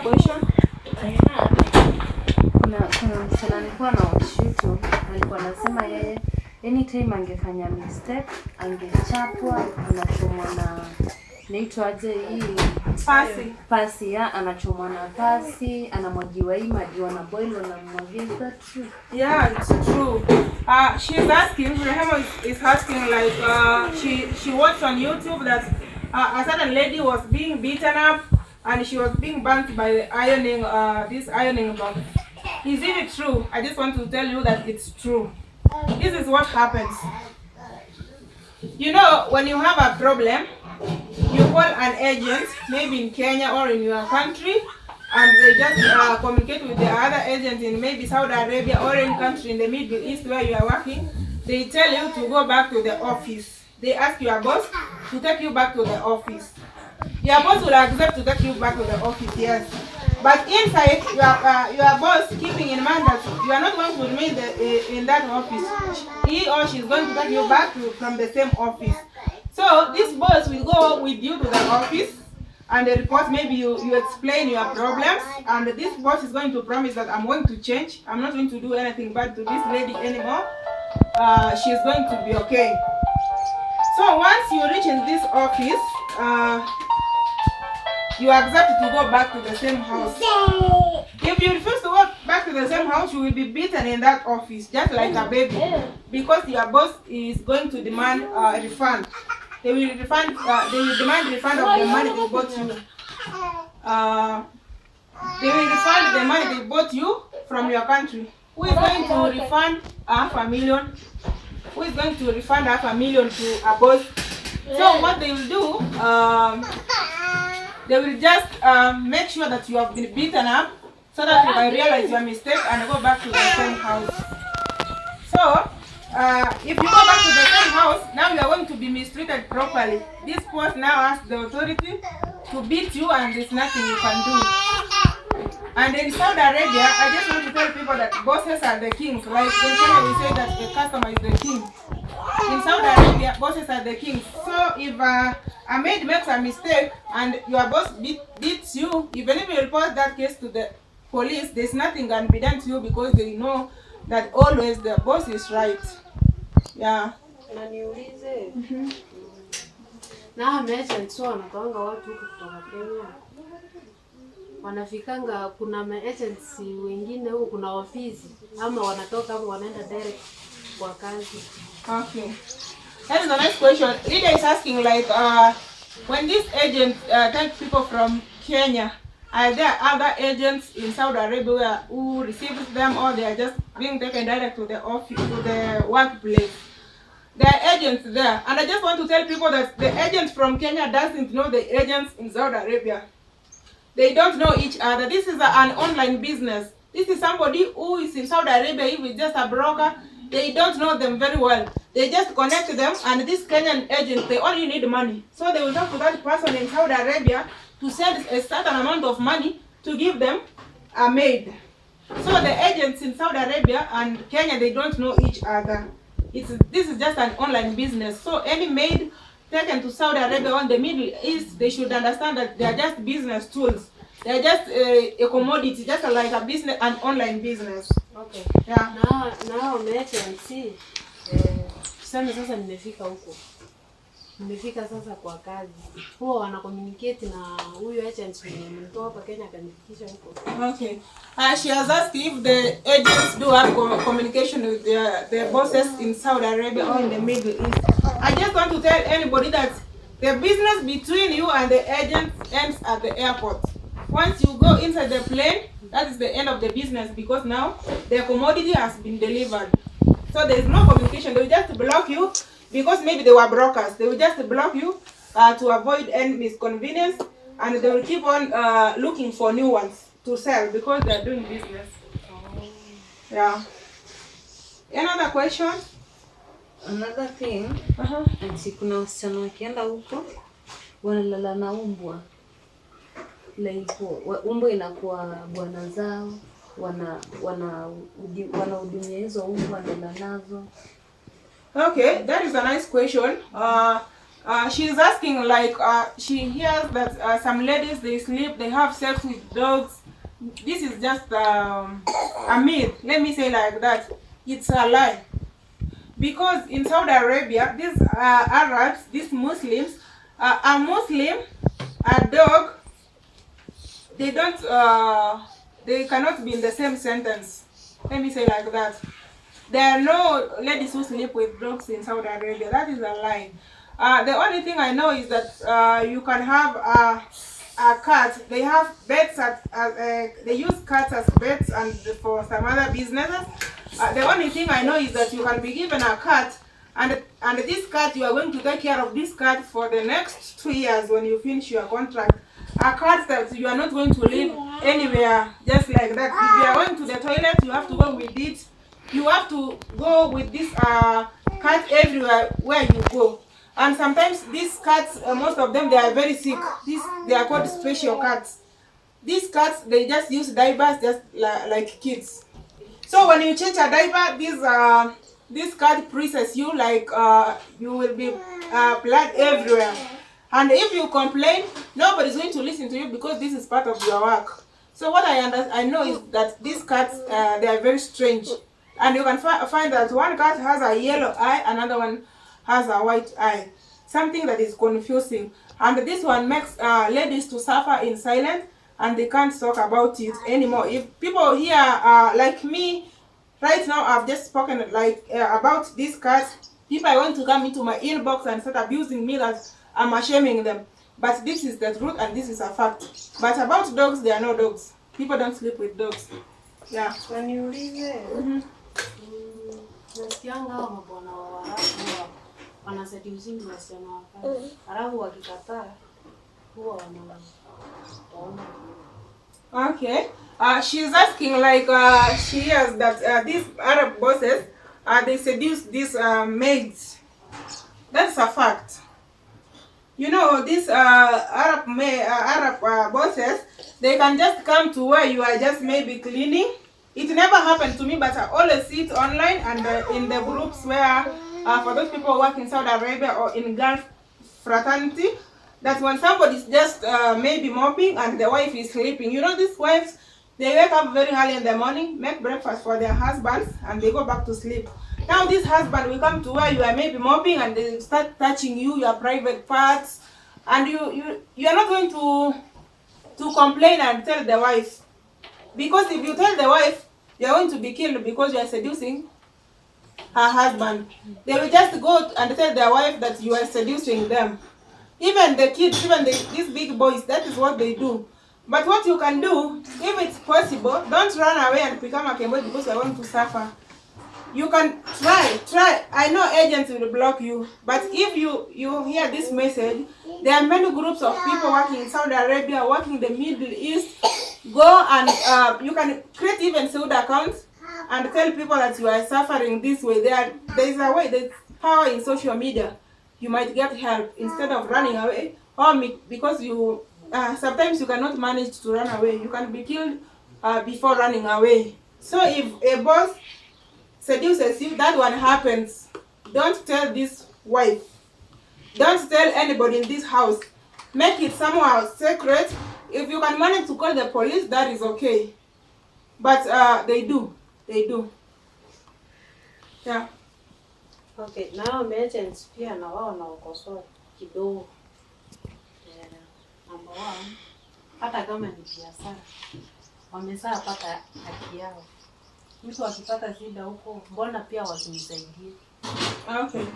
question? Kuna msichana alikuwa na washutu, alikuwa anasema yeye anytime angefanya mistake angechapwa, anachomwa na naitwaje hii pasi ya anachomwa na pasi, anamwagiwa hii maji wana boil na mwagia. Is that true? Yeah, it's true. She's asking, Rehema is asking like she watched on YouTube that a certain lady was being beaten up and she was being burnt by the ironing this ironing box. Is it true? I just want to tell you that it's true. This is what happens. You know, when you have a problem, you call an agent, maybe in Kenya or in your country, and they just communicate with the other agent in maybe Saudi Arabia or any country in the Middle East where you are working. They tell you to go back to the office. They ask your boss to take you back to the office. Your boss will accept to take you back to the office, yes. But inside, your boss keeping in mind that you are not going to remain in that office. He or she is going to take you back from the same office. So this boss will go with you to the office and the report, maybe you explain your problems, and this boss is going to promise that I'm going to change. I'm not going to do anything bad to this lady anymore. She's going to be okay. So once you reach in this office, you accept to go back to the same house. If you refuse to go back to the same house, you will be beaten in that office, just like a baby, because your boss is going to demand a refund. They will demand refund of the money they bought you. They will refund the money they bought you from your country. Who is going to refund $500,000? Who is going to refund $500,000 to a boss? So what they will do, they will just make sure that you have been beaten up so that you can realize your mistake and go back to the same house. So, if you go back to the same house, now you are going to be mistreated properly. This boss now asks the authority to beat you and there's nothing you can do. And in Saudi Arabia, I just want to tell people that bosses are the kings. Like in Kenya we say that the customer is the king. In Saudi Arabia, bosses are the kings. So if a maid makes a mistake and your boss beats you, even if you report that case to the police, there's nothing can be done to you because they know that always the boss is right. Yeah. Na niulize. Na message so wanatoanga watu kutoka Kenya. Wanafikanga kuna agency wengine huko kuna ofisi ama wanatoka hapo wanaenda direct kwa kazi. Okay. That is a nice question. Lydia is asking like when this agent take people from Kenya, are there other agents in Saudi Arabia who receives them, or they are just being taken direct to the office, to the workplace? There are agents there, and I just want to tell people that the agents from Kenya doesn't know the agents in Saudi Arabia. They don't know each other. This is an online business. This is somebody who is in Saudi Arabia, if it's just a broker, they don't know them very well. They just connect them, and this Kenyan agent, they only need money. So they will talk to that person in Saudi Arabia to send a certain amount of money to give them a maid. So the agents in Saudi Arabia and Kenya, they don't know each other. This is just an online business. So any maid taken to Saudi Arabia or the Middle East, they should understand that they are just business tools. They are just a commodity, just like a business, an online business. Okay. Yeah. Now see. Sasa nimefika huko. Nimefika sasa kwa kazi. Huwa wana communicate na huyo agent mwenye mtoa hapa Kenya kanifikisha huko. Okay. She has asked if the agents do have communication with their bosses in Saudi Arabia or in the Middle East. I just want to tell anybody that the business between you and the agent ends at the airport. Once you go inside the plane, that is the end of the business, because now the commodity has been delivered. So there is no communication. They will just block you because maybe they were brokers. They will just block you to avoid any misconvenience, and they will keep on looking for new ones to sell because they are doing business. Yeah. Another question? Another thing, kuna wasichana wakienda huko wanalala na umbwa. Like umbwa inakuwa bwana zao, wanahudumia hizo umbwa, wanalala nazo. Okay, that is a nice question. She's asking like she hears that some ladies they have sex with dogs. This is just a myth. Let me say like that. It's a lie. Because in Saudi Arabia, these Arabs, these Muslims, a Muslim, a dog, they don't, they cannot be in the same sentence. Let me say like that. There are no ladies who sleep with dogs in Saudi Arabia. That is a lie. The only thing I know is that you can have a cat. They have pets they use cats as pets and for some other businesses. The only thing I know is that you can be given a cat, and this cat, you are going to take care of this cat for the next 2 years when you finish your contract. A cat that you are not going to live anywhere just like that. If you are going to the toilet, you have to go with it. You have to go with this cat everywhere where you go. And sometimes these cats, most of them, they are very sick. They are called special cats. These cats, they just use diapers just like kids. So when you change a diaper, this cat presses you like you will be blood everywhere. And if you complain, nobody's going to listen to you because this is part of your work. So what I know is that these cats, they are very strange. And you can find that one cat has a yellow eye, another one has a white eye. Something that is confusing. And this one makes ladies to suffer in silence, and they can't talk about it anymore. If people here like me, right now I've just spoken like about this cat, people are going to come into my inbox and start abusing me that I'm shaming them. But this is the truth and this is a fact. But about dogs, there are no dogs. People don't sleep with dogs. Yeah. When you leave it, nasikianga hao mabwana wa Arabu wanaseducing wasichana wapale. Arabu wakikataa huwa wanaona. Okay. She's asking like she hears that these Arab bosses they seduce these maids. That's a fact. You know, these Arab bosses, they can just come to where you are just maybe cleaning. It never happened to me, but I always see it online and in the groups where for those people who work in Saudi Arabia or in Gulf fraternity, that when somebody is just maybe mopping and the wife is sleeping, you know, these wives, they wake up very early in the morning, make breakfast for their husbands, and they go back to sleep. Now this husband will come to where you are maybe mopping and they start touching you, your private parts, and you are not going to complain and tell the wife. Because if you tell the wife, you are going to be killed because you are seducing her husband. They will just go and tell their wife that you are seducing them. Even the kids, even these big boys, that is what they do. But what you can do, if it's possible, don't run away and become a Kemboy because you are going to suffer. You can try. I know agents will block you, but if you hear this message, there are many groups of people working in Saudi Arabia, working in the Middle East. Go and you can create even Saudi accounts and tell people that you are suffering this way. There is a way, there's power in social media. You might get help instead of running away, or because you sometimes you cannot manage to run away. You can be killed before running away. So if a boss seduces you, that one happens. Don't tell this wife. Don't tell anybody in this house. Make it somehow secret. If you can manage to call the police, that is okay. But they do. Yeah. Okay, now agents pia na wao wanaokosoa kidogo. Number one, hata kama ni biashara, wamesha pata haki yao. Mtu akipata shida huko, mbona pia wasimsaidie? Okay.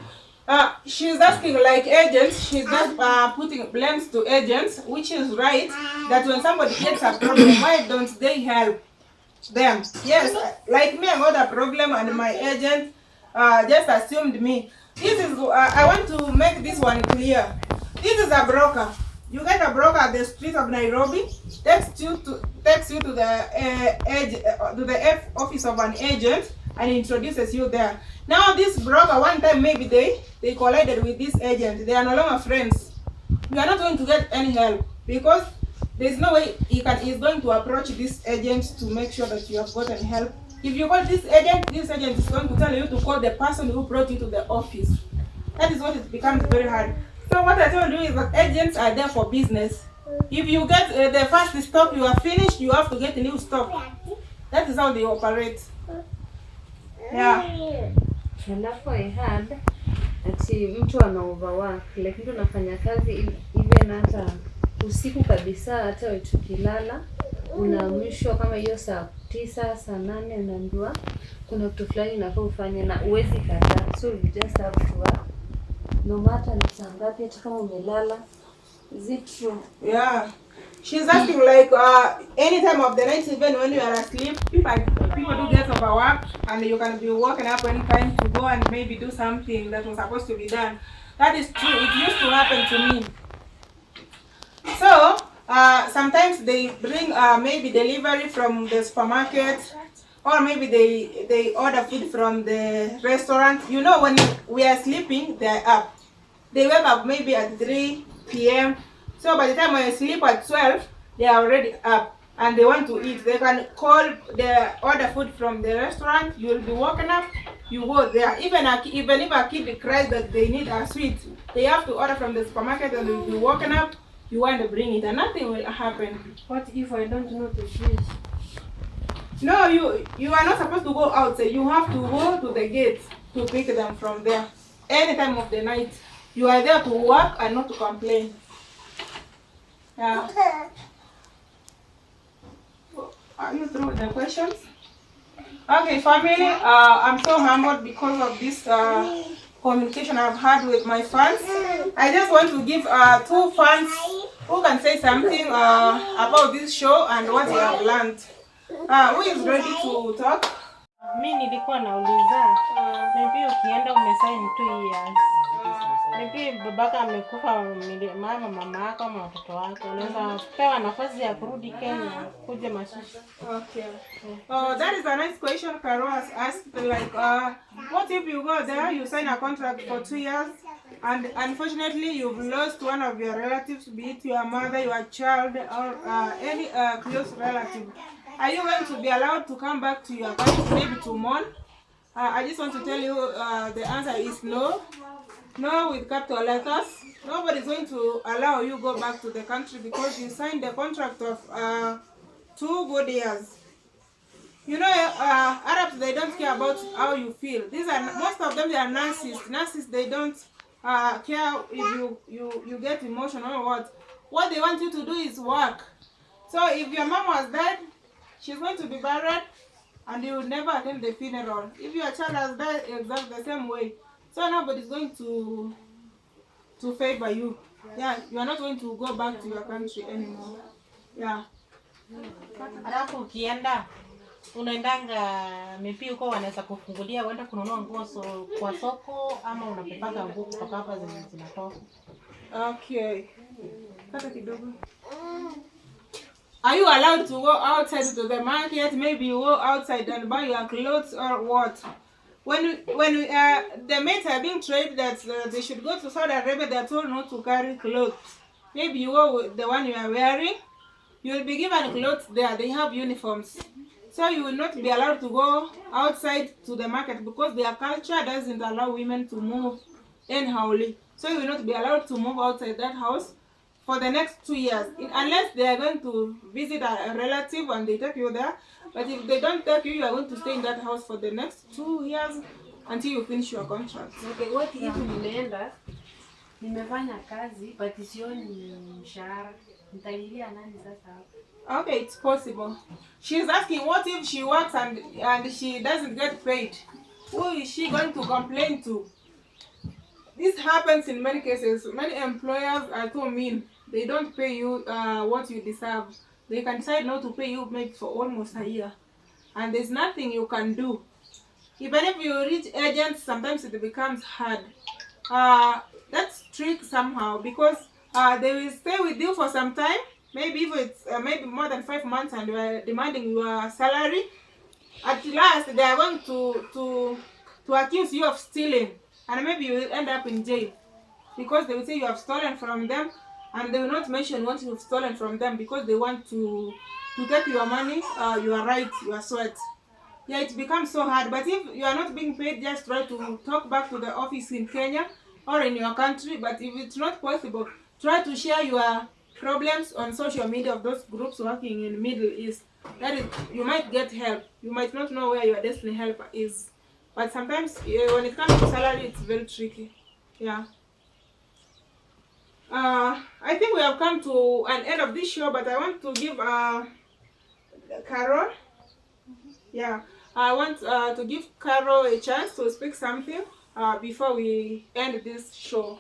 She's asking like agents, she's just putting blames to agents, which is right, that when somebody gets a problem, why don't they help them? Yes, like me, I got a problem and my agent just assumed me. This is, I want to make this one clear. This is a broker. You get a broker at the street of Nairobi, takes you to the office of an agent and introduces you there. Now this broker, one time maybe they collided with this agent. They are no longer friends. You are not going to get any help because there's no way he's going to approach this agent to make sure that you have gotten help. If you call this agent is going to tell you to call the person who brought you to the office. That is what it becomes very hard. So what I told you is that agents are there for business. If you get the first stock, you are finished, you have to get a new stock. That is how they operate. Yeah. Alafu I heard ati mtu ana overwork, like mtu anafanya kazi even hata usiku kabisa, hata tukilala unaamshwa kama hiyo saa 9 saa 8 unaambiwa kuna kitu fulani unafaa ufanye na uwezi kataa, so you just have to work no matter ni saa ngapi, hata kama umelala. Is it true? Yeah. She's asking like any time of the night, even when you are asleep, people do get overworked, and you can be waking up any time to go and maybe do something that was supposed to be done. That is true. It used to happen to me. So sometimes they bring maybe delivery from the supermarket, or maybe they order food from the restaurant. You know, when we are sleeping, they are up. They wake up maybe at 3 p.m. So by the time I sleep at 12, they are already up and they want to eat. They can call, the order food from the restaurant. You will be woken up, you go there. Even if a kid cries that they need a sweet, they have to order from the supermarket and you will be woken up. You want to bring it and nothing will happen. What if I don't know the fish? No, you are not supposed to go outside. You have to go to the gate to pick them from there. Any time of the night. You are there to work and not to complain. Yeah. Are you through with the questions? Okay, family. I'm so humbled because of this communication I've had with my fans. I just want to give 2 fans who can say something about this show and what they have learned. Who is ready to talk? Mimi nilikuwa nauliza, maybe ukienda umesign 2 years. Maybe babaka amekufa, mama yako ama watoto wako, unaweza pewa nafasi ya kurudi Kenya kuja mashishi. Okay. That is a nice question Karo has asked. Like, what if you go there, you sign a contract for 2 years, and unfortunately you've lost one of your relatives, be it your mother, your child, or any close relative? Are you going to be allowed to come back to your country, maybe to mourn? I just want to tell you the answer is no. No, with capital letters. Nobody is going to allow you go back to the country because you signed a contract of 2 good years. You know, Arabs, they don't care about how you feel. Most of them, they are narcissists. Narcissists, they don't care if you get emotional or what. What they want you to do is work. So if your mom was dead, she's going to be buried and you will never attend the funeral. If your child has died, exactly the same way. So nobody's going to favor you. Yeah, you are not going to go back to your country anymore. Yeah. Alafu ukienda unaendanga maybe uko wanaweza kufungulia uenda kununua nguo kwa soko ama unapepanga nguo kutoka hapa zinatoka. Okay. Kata kidogo. Are you allowed to go outside to the market? Maybe you go outside and buy your clothes or what? When the maids are being trained that they should go to Saudi Arabia, they are told not to carry clothes. Maybe you go with the one you are wearing. You will be given clothes there. They have uniforms. So you will not be allowed to go outside to the market because their culture doesn't allow women to move anyhowly. So you will not be allowed to move outside that house for the next 2 years, unless they are going to visit a relative and they take you there. But if they don't take you, you are going to stay in that house for the next 2 years until you finish your contract. Okay, what if nimeenda nimefanya kazi but sioni mshahara? Nitalilia nani sasa? Okay, it's possible. She's asking what if she works and she doesn't get paid? Who is she going to complain to? This happens in many cases. Many employers are too mean. They don't pay you what you deserve. They can decide not to pay you maybe for almost a year. And there's nothing you can do. Even if you reach agents, sometimes it becomes hard. That's trick somehow because they will stay with you for some time. Maybe if it's maybe more than 5 months and you are demanding your salary. At last, they are going to accuse you of stealing. And maybe you will end up in jail. Because they will say you have stolen from them. And they will not mention what you have stolen from them because they want to take your money, your rights, your sweat. Yeah, it becomes so hard. But if you are not being paid, just try to talk back to the office in Kenya. or in your country. But if it's not possible, try to share your problems on social media of those groups working in Middle East. That is, you might get help. You might not know where your destiny helper is, but sometimes when it comes to salary, it's very tricky. Yeah. I think we have come to an end of this show, but I want to give Carol. Yeah, I want to give Carol a chance to speak something before we end this show.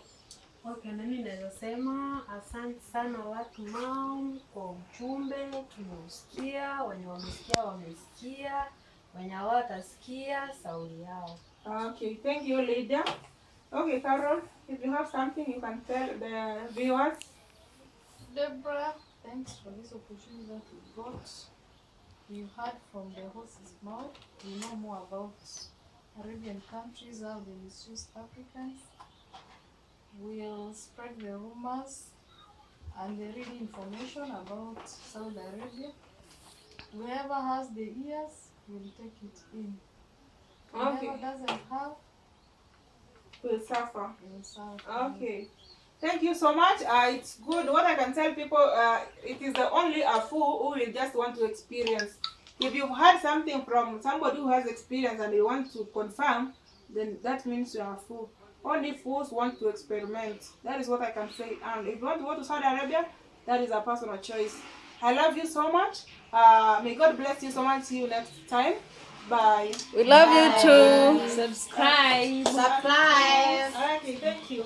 Okay, mimi naweza sema asante sana watu mom kwa ujumbe tumeusikia, wenye wamesikia wamesikia, wenye hawatasikia sauri yao. Okay, thank you, Lydia. Okay, Carol, if you have something you can tell the viewers. Deborah, thanks for this opportunity that we got. We heard from the horse's mouth. We know more about Arabian countries, how they misuse Africans. We'll spread the rumors and the real information about Saudi Arabia. Whoever has the ears will take it in. Okay. Whoever doesn't have Will suffer. will suffer. Okay. Thank you so much. It's good. What I can tell people, it is the only a fool who will just want to experience. If you've heard something from somebody who has experience and they want to confirm, then that means you are a fool. Only fools want to experiment. That is what I can say. And if you want to go to Saudi Arabia, that is a personal choice. I love you so much. May God bless you so much. See you next time. Bye. We love you too. Subscribe. Okay, thank you.